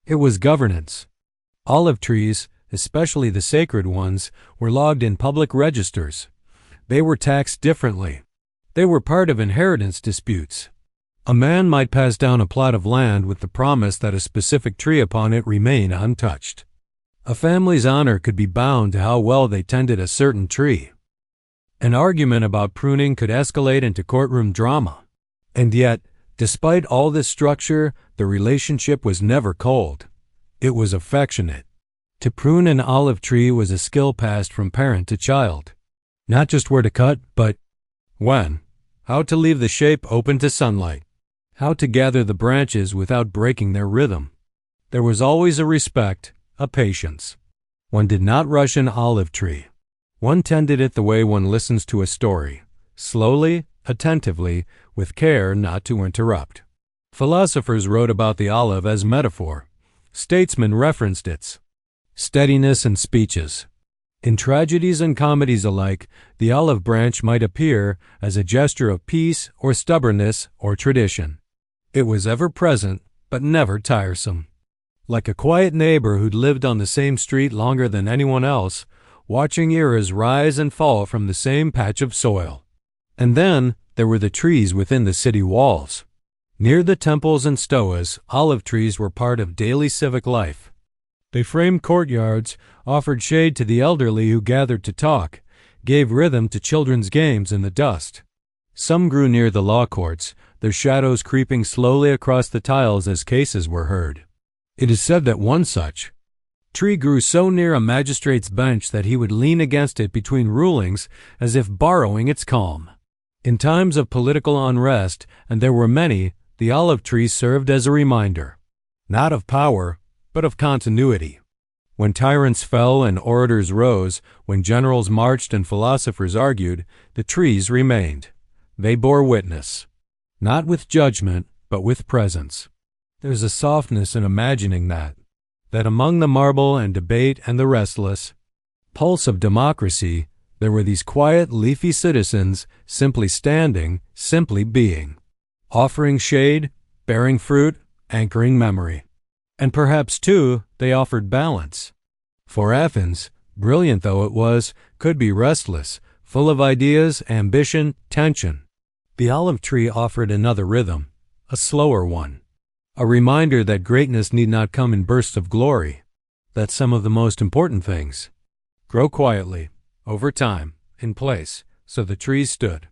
It was governance. Olive trees, especially the sacred ones, were logged in public registers. They were taxed differently. They were part of inheritance disputes. A man might pass down a plot of land with the promise that a specific tree upon it remain untouched. A family's honor could be bound to how well they tended a certain tree. An argument about pruning could escalate into courtroom drama. And yet, despite all this structure, the relationship was never cold. It was affectionate. To prune an olive tree was a skill passed from parent to child. Not just where to cut, but when. How to leave the shape open to sunlight. How to gather the branches without breaking their rhythm. There was always a respect, a patience. One did not rush an olive tree. One tended it the way one listens to a story, slowly, attentively, with care not to interrupt. Philosophers wrote about the olive as metaphor. Statesmen referenced its steadiness in speeches. In tragedies and comedies alike, the olive branch might appear as a gesture of peace or stubbornness or tradition. It was ever present, but never tiresome. Like a quiet neighbor who'd lived on the same street longer than anyone else, watching eras rise and fall from the same patch of soil. And then there were the trees within the city walls. Near the temples and stoas, olive trees were part of daily civic life. They framed courtyards, offered shade to the elderly who gathered to talk, gave rhythm to children's games in the dust. Some grew near the law courts, their shadows creeping slowly across the tiles as cases were heard. It is said that one such tree grew so near a magistrate's bench that he would lean against it between rulings as if borrowing its calm. In times of political unrest, and there were many, the olive tree served as a reminder, not of power, but of continuity. When tyrants fell and orators rose, when generals marched and philosophers argued, the trees remained. They bore witness, not with judgment, but with presence. There's a softness in imagining that among the marble and debate and the restless pulse of democracy, there were these quiet, leafy citizens simply standing, simply being, offering shade, bearing fruit, anchoring memory. And perhaps, too, they offered balance. For Athens, brilliant though it was, could be restless, full of ideas, ambition, tension. The olive tree offered another rhythm, a slower one, a reminder that greatness need not come in bursts of glory, that some of the most important things grow quietly, over time, in place, so the trees stood.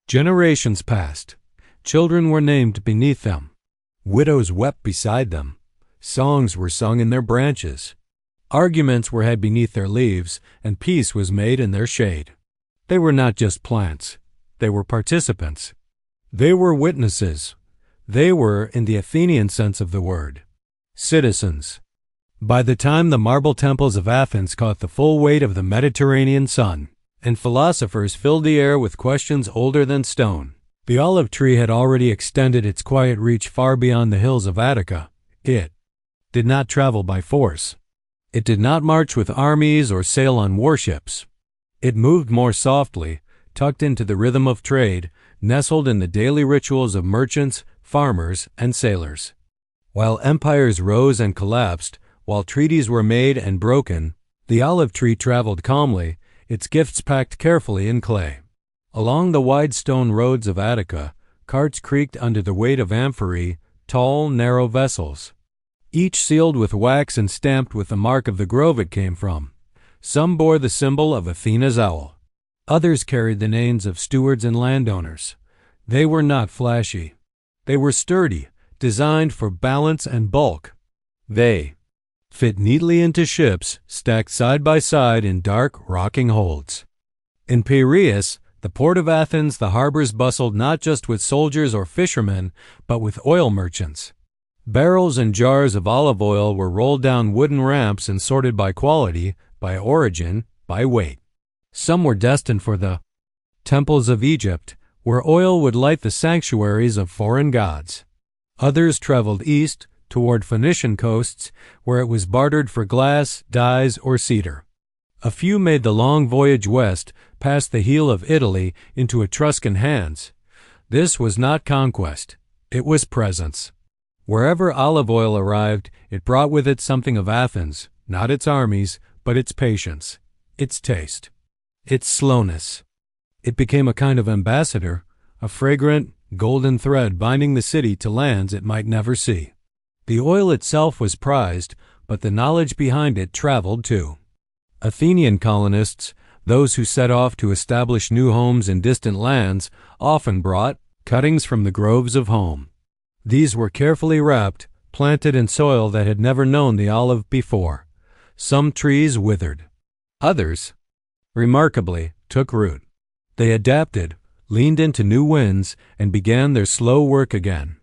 Generations passed. Children were named beneath them. Widows wept beside them. Songs were sung in their branches. Arguments were had beneath their leaves, and peace was made in their shade. They were not just plants. They were participants. They were witnesses. They were, in the Athenian sense of the word, citizens. By the time the marble temples of Athens caught the full weight of the Mediterranean sun, and philosophers filled the air with questions older than stone, the olive tree had already extended its quiet reach far beyond the hills of Attica. It did not travel by force. It did not march with armies or sail on warships. It moved more softly, tucked into the rhythm of trade, nestled in the daily rituals of merchants, farmers, and sailors. While empires rose and collapsed, while treaties were made and broken, the olive tree traveled calmly, its gifts packed carefully in clay. Along the wide stone roads of Attica, carts creaked under the weight of amphorae, tall, narrow vessels, each sealed with wax and stamped with the mark of the grove it came from. Some bore the symbol of Athena's owl. Others carried the names of stewards and landowners. They were not flashy. They were sturdy, designed for balance and bulk. They fit neatly into ships stacked side by side in dark, rocking holds. In Piraeus, the port of Athens, the harbors bustled not just with soldiers or fishermen, but with oil merchants. Barrels and jars of olive oil were rolled down wooden ramps and sorted by quality, by origin, by weight. Some were destined for the temples of Egypt, where oil would light the sanctuaries of foreign gods. Others traveled east, toward Phoenician coasts, where it was bartered for glass, dyes, or cedar. A few made the long voyage west, past the heel of Italy, into Etruscan hands. This was not conquest. It was presence. Wherever olive oil arrived, it brought with it something of Athens, not its armies, but its patience, its taste, its slowness. It became a kind of ambassador, a fragrant, golden thread binding the city to lands it might never see. The oil itself was prized, but the knowledge behind it traveled too. Athenian colonists, those who set off to establish new homes in distant lands, often brought cuttings from the groves of home. These were carefully wrapped, planted in soil that had never known the olive before. Some trees withered. Others, remarkably, took root. They adapted, leaned into new winds, and began their slow work again,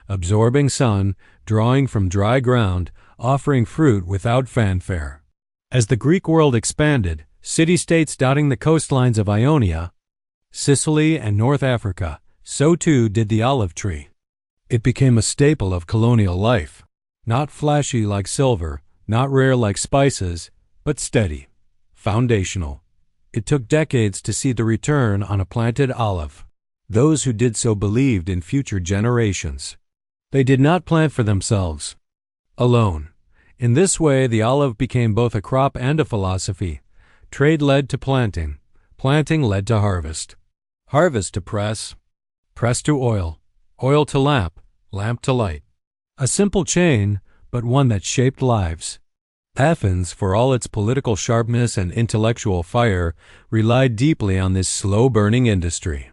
absorbing sun, drawing from dry ground, offering fruit without fanfare. As the Greek world expanded, city-states dotting the coastlines of Ionia, Sicily, and North Africa, so too did the olive tree. It became a staple of colonial life. Not flashy like silver, not rare like spices, but steady, foundational. It took decades to see the return on a planted olive. Those who did so believed in future generations. They did not plant for themselves alone. In this way, the olive became both a crop and a philosophy. Trade led to planting. Planting led to harvest. Harvest to press. Press to oil. Oil to lamp. Lamp to light. A simple chain, but one that shaped lives. Athens, for all its political sharpness and intellectual fire, relied deeply on this slow-burning industry.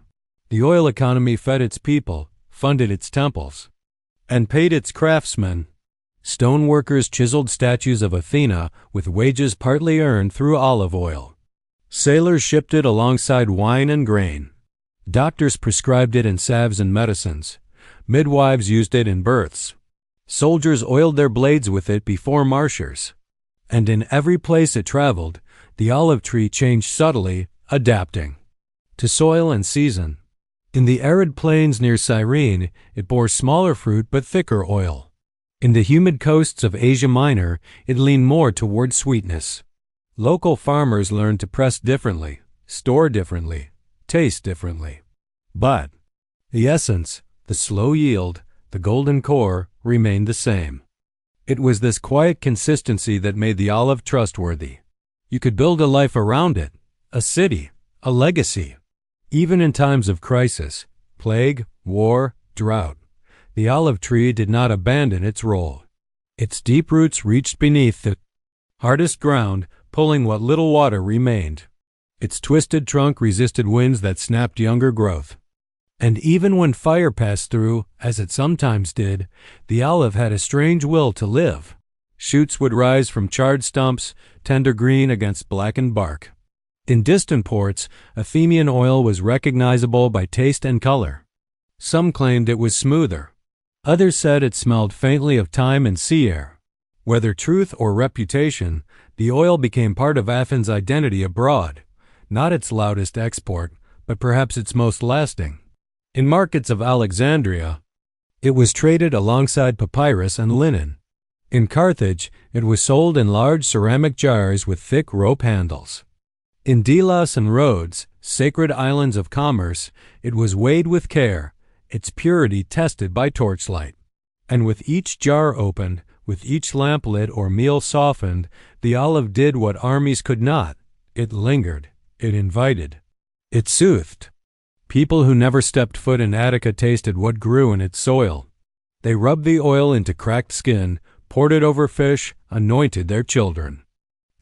The oil economy fed its people, funded its temples, and paid its craftsmen. Stoneworkers chiseled statues of Athena with wages partly earned through olive oil. Sailors shipped it alongside wine and grain. Doctors prescribed it in salves and medicines. Midwives used it in births. Soldiers oiled their blades with it before marchers. And in every place it traveled, the olive tree changed subtly, adapting to soil and season. In the arid plains near Cyrene, it bore smaller fruit but thicker oil. In the humid coasts of Asia Minor, it leaned more toward sweetness. Local farmers learned to press differently, store differently, taste differently. But the essence, the slow yield, the golden core, remained the same. It was this quiet consistency that made the olive trustworthy. You could build a life around it, a city, a legacy. Even in times of crisis, plague, war, drought, the olive tree did not abandon its role. Its deep roots reached beneath the hardest ground, pulling what little water remained. Its twisted trunk resisted winds that snapped younger growth. And even when fire passed through, as it sometimes did, the olive had a strange will to live. Shoots would rise from charred stumps, tender green against blackened bark. In distant ports, Athenian oil was recognizable by taste and color. Some claimed it was smoother. Others said it smelled faintly of thyme and sea air. Whether truth or reputation, the oil became part of Athens' identity abroad, not its loudest export, but perhaps its most lasting. In markets of Alexandria, it was traded alongside papyrus and linen. In Carthage, it was sold in large ceramic jars with thick rope handles. In Delos and Rhodes, sacred islands of commerce, it was weighed with care, its purity tested by torchlight. And with each jar opened, with each lamp lit or meal softened, the olive did what armies could not. It lingered. It invited. It soothed. People who never stepped foot in Attica tasted what grew in its soil. They rubbed the oil into cracked skin, poured it over fish, anointed their children.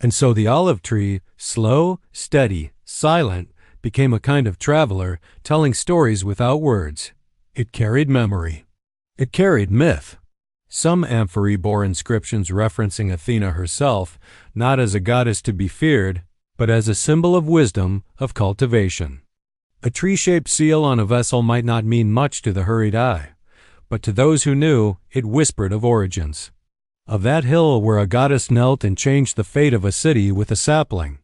And so the olive tree, slow, steady, silent, became a kind of traveler, telling stories without words. It carried memory. It carried myth. Some amphorae bore inscriptions referencing Athena herself, not as a goddess to be feared, but as a symbol of wisdom, of cultivation. A tree-shaped seal on a vessel might not mean much to the hurried eye, but to those who knew, it whispered of origins. Of that hill where a goddess knelt and changed the fate of a city with a sapling.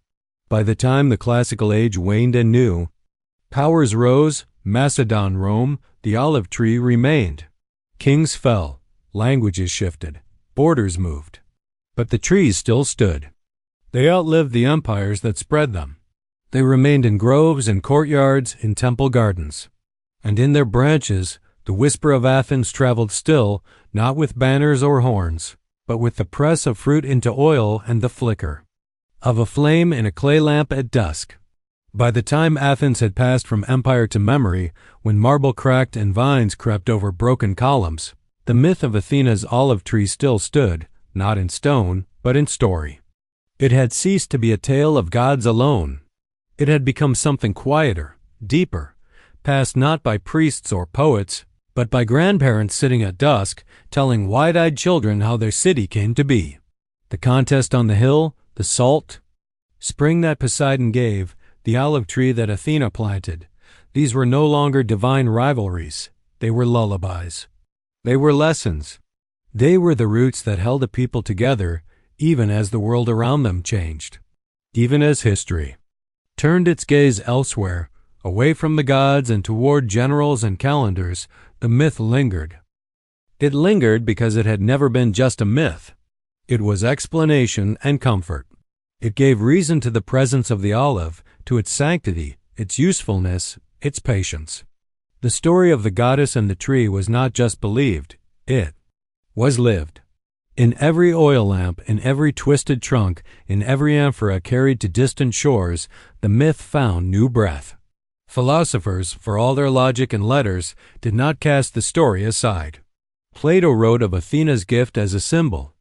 By the time the classical age waned and new, powers rose, Macedon, Rome, the olive tree remained. Kings fell, languages shifted, borders moved. But the trees still stood. They outlived the empires that spread them. They remained in groves and courtyards, in temple gardens. And in their branches, the whisper of Athens traveled still, not with banners or horns, but with the press of fruit into oil and the flicker of a flame in a clay lamp at dusk. By the time Athens had passed from empire to memory, when marble cracked and vines crept over broken columns, the myth of Athena's olive tree still stood, not in stone, but in story. It had ceased to be a tale of gods alone. It had become something quieter, deeper, passed not by priests or poets, but by grandparents sitting at dusk, telling wide-eyed children how their city came to be. The contest on the hill, the salt spring that Poseidon gave, the olive tree that Athena planted, these were no longer divine rivalries. They were lullabies. They were lessons. They were the roots that held a people together, even as the world around them changed, even as history turned its gaze elsewhere, away from the gods and toward generals and calendars. The myth lingered. It lingered because it had never been just a myth. It was explanation and comfort. It gave reason to the presence of the olive, to its sanctity, its usefulness, its patience. The story of the goddess and the tree was not just believed, it was lived. In every oil lamp, in every twisted trunk, in every amphora carried to distant shores, the myth found new breath. Philosophers, for all their logic and letters, did not cast the story aside. Plato wrote of Athena's gift as a symbol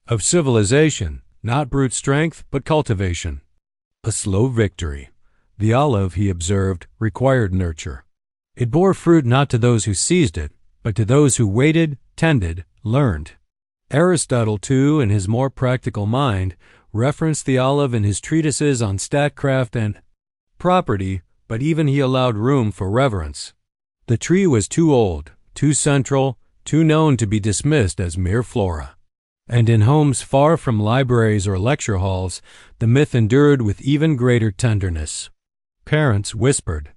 of civilization, not brute strength, but cultivation. A slow victory. The olive, he observed, required nurture. It bore fruit not to those who seized it, but to those who waited, tended, learned. Aristotle, too, in his more practical mind, referenced the olive in his treatises on statecraft and property, but even he allowed room for reverence. The tree was too old, too central, too known to be dismissed as mere flora. And in homes far from libraries or lecture halls, the myth endured with even greater tenderness. Parents whispered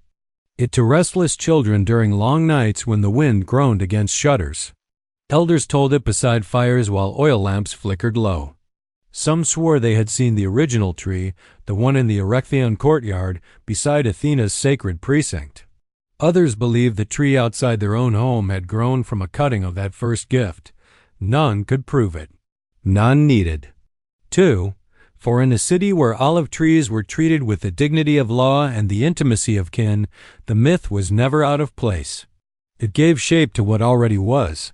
it to restless children during long nights when the wind groaned against shutters. Elders told it beside fires while oil lamps flickered low. Some swore they had seen the original tree, the one in the Erechtheion courtyard, beside Athena's sacred precinct. Others believed the tree outside their own home had grown from a cutting of that first gift. None could prove it. None needed. 2. For in a city where olive trees were treated with the dignity of law and the intimacy of kin, the myth was never out of place. It gave shape to what already was.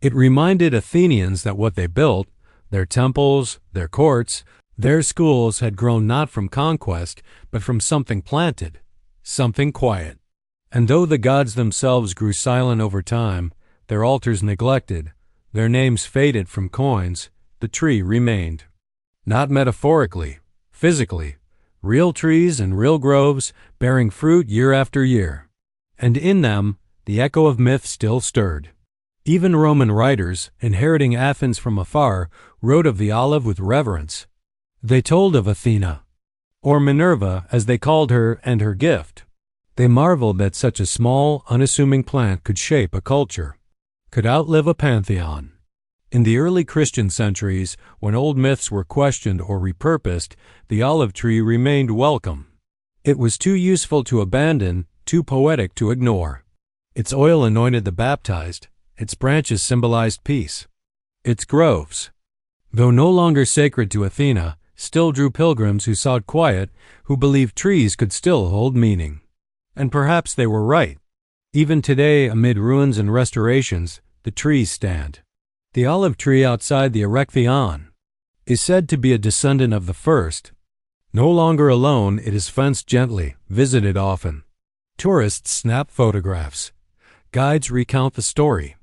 It reminded Athenians that what they built, their temples, their courts, their schools had grown not from conquest, but from something planted, something quiet. And though the gods themselves grew silent over time, their altars neglected, their names faded from coins, the tree remained. Not metaphorically, physically, real trees and real groves bearing fruit year after year. And in them, the echo of myth still stirred. Even Roman writers, inheriting Athens from afar, wrote of the olive with reverence. They told of Athena, or Minerva as they called her, and her gift. They marveled that such a small, unassuming plant could shape a culture, could outlive a pantheon. In the early Christian centuries, when old myths were questioned or repurposed, the olive tree remained welcome. It was too useful to abandon, too poetic to ignore. Its oil anointed the baptized. Its branches symbolized peace. Its groves, though no longer sacred to Athena, still drew pilgrims who sought quiet, who believed trees could still hold meaning. And perhaps they were right. Even today, amid ruins and restorations, the trees stand. The olive tree outside the Erechtheion is said to be a descendant of the first. No longer alone, it is fenced gently, visited often. Tourists snap photographs. Guides recount the story.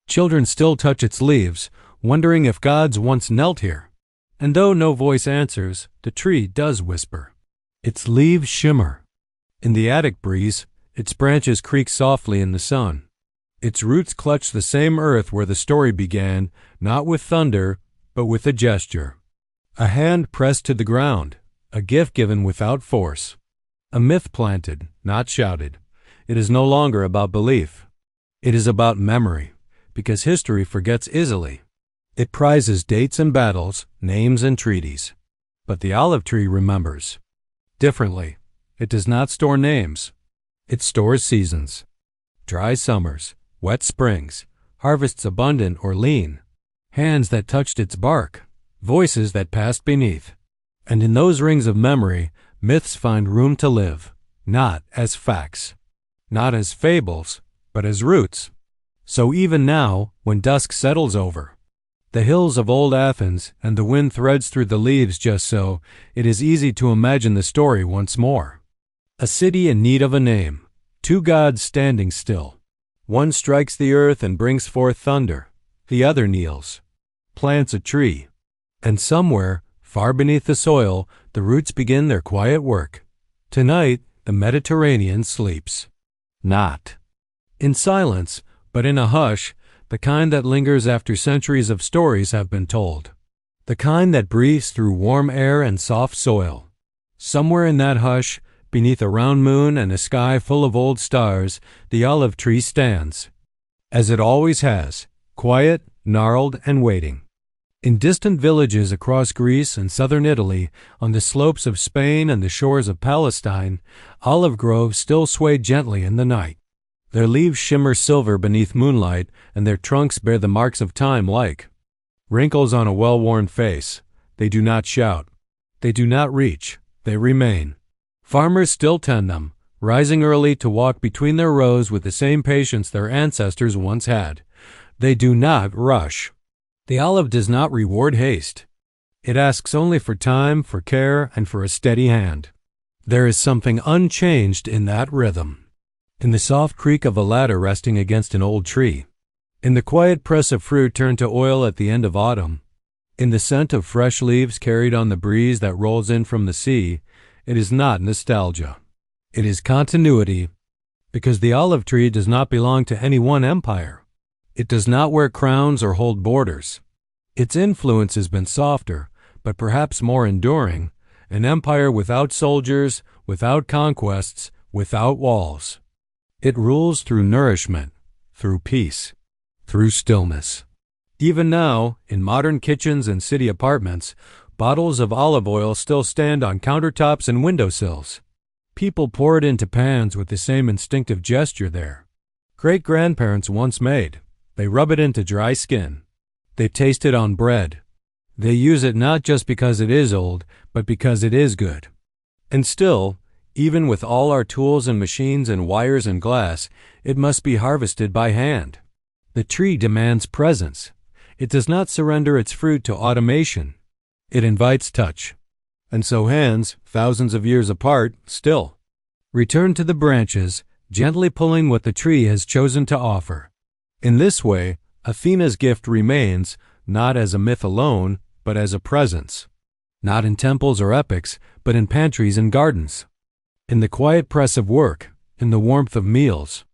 Children still touch its leaves, wondering if gods once knelt here. And though no voice answers, the tree does whisper. Its leaves shimmer. In the attic breeze, its branches creak softly in the sun. Its roots clutch the same earth where the story began, not with thunder, but with a gesture. A hand pressed to the ground, a gift given without force. A myth planted, not shouted. It is no longer about belief. It is about memory. Because history forgets easily. It prizes dates and battles, names and treaties. But the olive tree remembers. Differently, it does not store names. It stores seasons. Dry summers, wet springs, harvests abundant or lean, hands that touched its bark, voices that passed beneath. And in those rings of memory, myths find room to live, not as facts, not as fables, but as roots. So even now, when dusk settles over the hills of old Athens and the wind threads through the leaves just so, it is easy to imagine the story once more. A city in need of a name, two gods standing still. One strikes the earth and brings forth thunder. The other kneels, plants a tree. And somewhere, far beneath the soil, the roots begin their quiet work. Tonight, the Mediterranean sleeps. Not in silence, but in a hush, the kind that lingers after centuries of stories have been told. The kind that breathes through warm air and soft soil. Somewhere in that hush, beneath a round moon and a sky full of old stars, the olive tree stands. As it always has, quiet, gnarled, and waiting. In distant villages across Greece and southern Italy, on the slopes of Spain and the shores of Palestine, olive groves still sway gently in the night. Their leaves shimmer silver beneath moonlight, and their trunks bear the marks of time like wrinkles on a well-worn face. They do not shout. They do not reach. They remain. Farmers still tend them, rising early to walk between their rows with the same patience their ancestors once had. They do not rush. The olive does not reward haste. It asks only for time, for care, and for a steady hand. There is something unchanged in that rhythm. In the soft creak of a ladder resting against an old tree. In the quiet press of fruit turned to oil at the end of autumn. In the scent of fresh leaves carried on the breeze that rolls in from the sea. It is not nostalgia. It is continuity, because the olive tree does not belong to any one empire. It does not wear crowns or hold borders. Its influence has been softer, but perhaps more enduring, an empire without soldiers, without conquests, without walls. It rules through nourishment, through peace, through stillness. Even now, in modern kitchens and city apartments, bottles of olive oil still stand on countertops and windowsills. People pour it into pans with the same instinctive gesture there. Great-grandparents once made. They rub it into dry skin. They taste it on bread. They use it not just because it is old, but because it is good. And still, even with all our tools and machines and wires and glass, it must be harvested by hand. The tree demands presence. It does not surrender its fruit to automation. It invites touch. And so hands, thousands of years apart, still return to the branches, gently pulling what the tree has chosen to offer. In this way, Athena's gift remains, not as a myth alone, but as a presence. Not in temples or epics, but in pantries and gardens. In the quiet press of work, in the warmth of meals,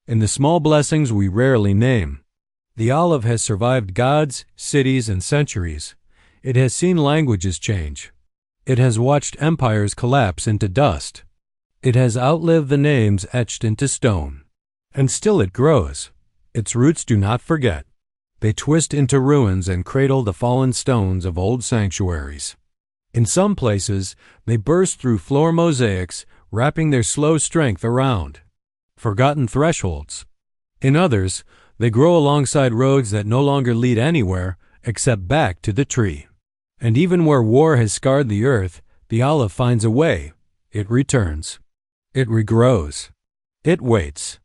in the small blessings we rarely name. The olive has survived gods, cities, and centuries. It has seen languages change. It has watched empires collapse into dust. It has outlived the names etched into stone. And still it grows. Its roots do not forget. They twist into ruins and cradle the fallen stones of old sanctuaries. In some places, they burst through floor mosaics, wrapping their slow strength around forgotten thresholds. In others, they grow alongside roads that no longer lead anywhere except back to the tree. And even where war has scarred the earth, the olive finds a way. It returns. It regrows. It waits.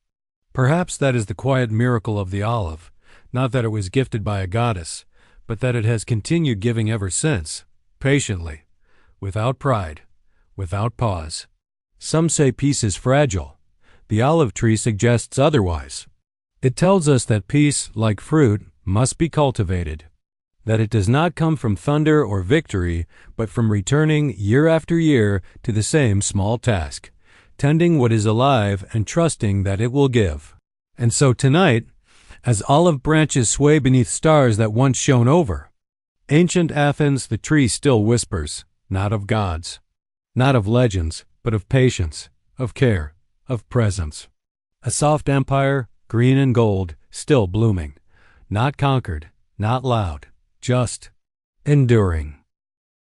Perhaps that is the quiet miracle of the olive, not that it was gifted by a goddess, but that it has continued giving ever since, patiently, without pride, without pause. Some say peace is fragile. The olive tree suggests otherwise. It tells us that peace, like fruit, must be cultivated, that it does not come from thunder or victory, but from returning year after year to the same small task, tending what is alive and trusting that it will give. And so tonight, as olive branches sway beneath stars that once shone over, ancient Athens the tree still whispers, not of gods, not of legends, but of patience, of care, of presence. A soft empire, green and gold, still blooming, not conquered, not loud, just enduring.